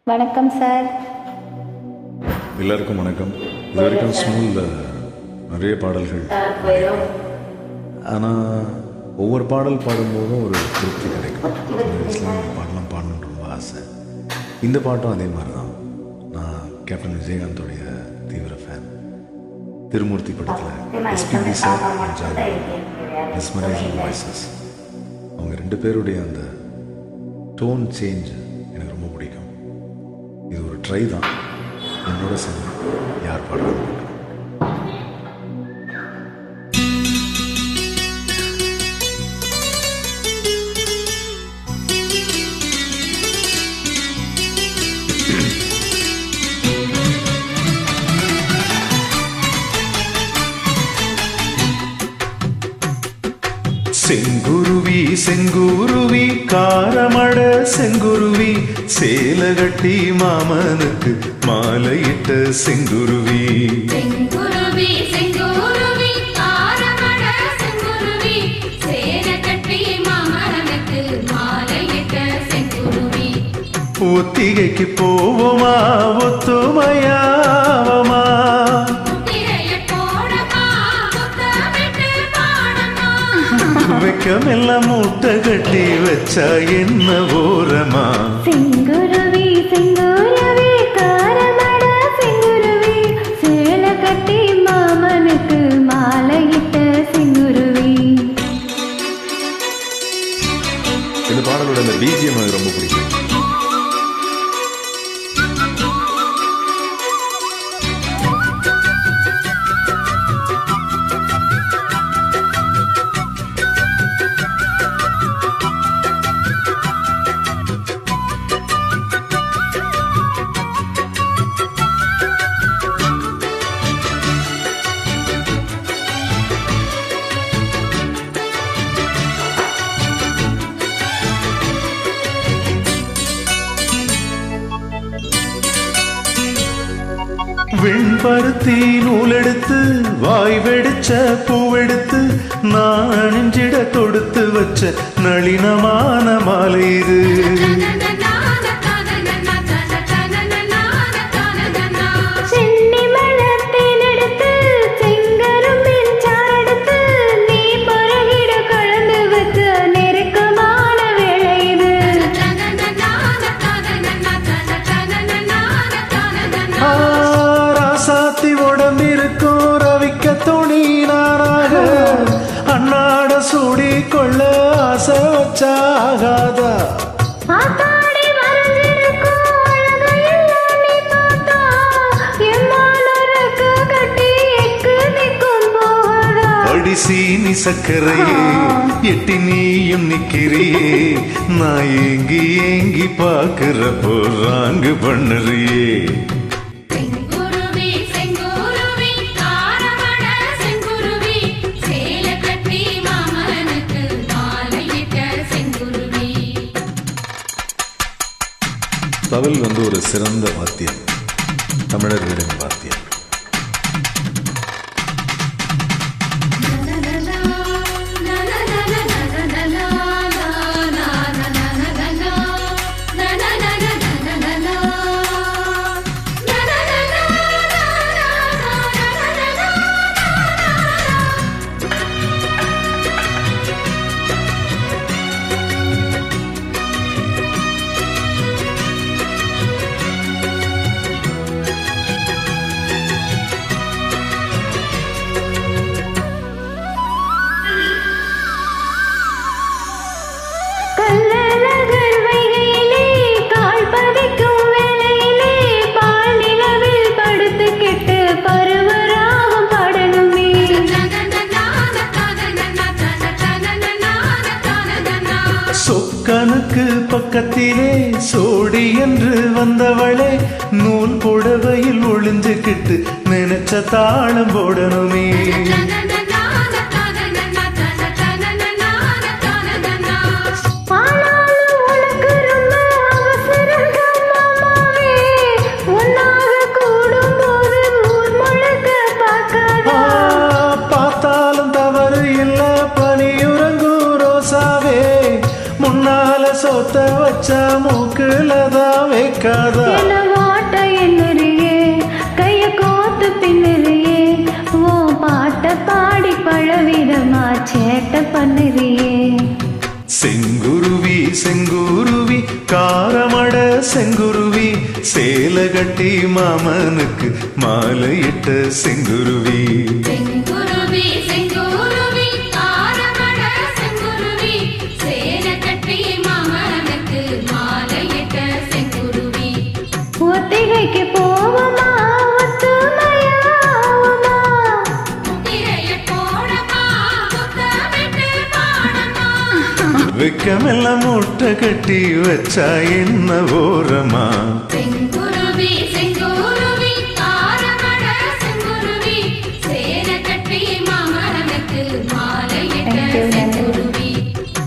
வணக்கம் சார். எல்லாருக்கும் வணக்கம். இது வரைக்கும் ஸ்மூலில் நிறைய பாடல்கள், ஆனால் ஒவ்வொரு பாடல் பாடும்போதும் ஒரு திருப்தி கிடைக்கும். இஸ்லாமிய பாடலாம் பாடணுன்னு ரொம்ப ஆசை. இந்த பாட்டும் அதே மாதிரி தான். நான் கேப்டன் விஜயகாந்தோடைய தீவிர ஃபேன். திருமூர்த்தி படத்தில் எஸ்பிபி சார் மிஸ்மரைசிங் வாய்ஸஸ், அவங்க ரெண்டு பேருடைய அந்த டோன் சேஞ்ச் எனக்கு ரொம்ப பிடிக்கும். இது ஒரு ட்ரை தான். என்னோட சேர்ந்து யார் பாடுறாங்க? செங்குருவி செங்குருவி காரமட செங்குருவி சேலகட்டி மாமனுக்கு மாலையிட்ட செங்குருவி. செங்குருவி செங்குருவி காரமட செங்குருவி சேலகட்டி மாமனுக்கு மாலையிட்ட செங்குருவி. ஒத்திகைக்கு போவோமா ஒத்துமையாவமா, வெக்கமெல்லாம் மூட்டை கட்டி வச்சா என்ன ஓரமா. செங்குருவி செங்குருவி காரமட செங்குருவி சேலகட்டி மாமனுக்கு மாலையிட்ட செங்குருவி. இந்த பாடலோட அந்த பிஜிஎம் எனக்கு ரொம்ப பிடிக்கும். வெண்பருத்தி நூலெடுத்து வாய் வெடிச்ச பூவெடுத்து நான் அணிஞ்சிட தொடுத்து வச்ச நளினமான மாலை இது. ராசாத்தி உடம்பிருக்கும் ரவிக்க துணி நானாக அன்னாட சூடி கொள்ள ஆசை வச்சாகாதா. அடிசீனி சக்கரையே எட்டி நீயும் நிக்கிறியே, நான் ஏங்கி ஏங்கி பாக்குற போறாங்கு பண்ணுறியே. தவில் வந்து ஒரு சிறந்த வாத்தியம், தமிழர்களின் வாத்தியம். சொக்கனுக்கு பக்கத்திலே சோடி என்று வந்தவளே, நூல் புடவையில் ஒளிஞ்சுக்கிட்டு நினைச்ச தாளம் போடணுமே. பார்த்தாலும் தவறு இல்ல பனியுறங்கும் ரோசாவே, முன்னால சோத்த வச்சா மூக்குலதான் வைக்காதா என்ன வாட்ட என்னறியே கைய கோத்து பின்னுறியே ஓ பாட்ட பாடி பழவிதமா சேட்ட பண்ணுறியே செங்குருவி செங்குருவி காரமட செங்குருவி சேல கட்டி மாமனுக்கு மாலையிட்ட செங்குருவி செங்குருவி செங்குருவி காரமட செங்குருவி சேல கட்டி மாமனுக்கு மாலையிட்ட செங்குருவி ஒத்திகைக்கு போவமா ஒத்துமையாவுமா திரைய போடமா முத்தமிட்டு பாடமா வெக்கமெல்லாம் மூட்டை கட்டி வச்சா என்ன ஓரமா செங்குருவி